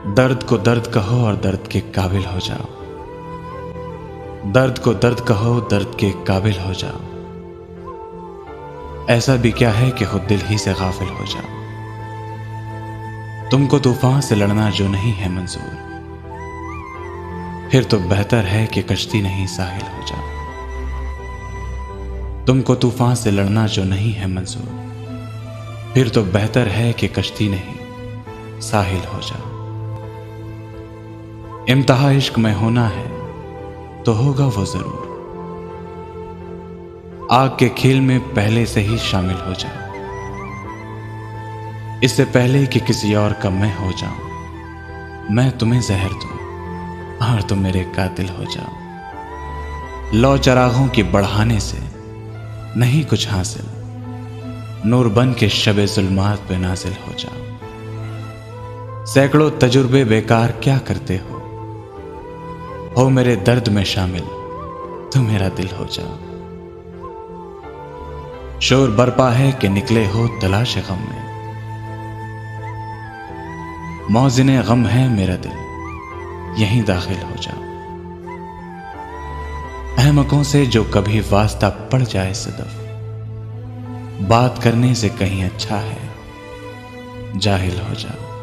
दर्द को दर्द कहो और दर्द के काबिल हो जाओ। दर्द को दर्द कहो, दर्द के काबिल हो जाओ। ऐसा भी क्या है कि खुद दिल ही से गाफिल हो जाओ। तुमको तूफान से लड़ना जो नहीं है मंजूर, फिर तो बेहतर है कि कश्ती नहीं साहिल हो जाओ। तुमको तूफान से लड़ना जो नहीं है मंजूर, फिर तो बेहतर है कि कश्ती नहीं साहिल हो जाओ। इम्तिहा इश्क में होना है तो होगा वो जरूर, आग के खेल में पहले से ही शामिल हो जाओ। इससे पहले कि किसी और का मैं हो जाऊं, मैं तुम्हें जहर दूं और तुम मेरे कातिल हो जाओ। लौ चरागों की बढ़ाने से नहीं कुछ हासिल, नूर बन के शबे जुल्मात पे नाजिल हो जाओ। सैकड़ों तजुर्बे बेकार क्या करते हो मेरे दर्द में शामिल, तुम मेरा दिल हो जाओ। शोर बरपा है कि निकले हो तलाश गम में, मौजिने गम है मेरा दिल, यहीं दाखिल हो जाओ। अहमकों से जो कभी वास्ता पड़ जाए सदफ, बात करने से कहीं अच्छा है जाहिल हो जाओ।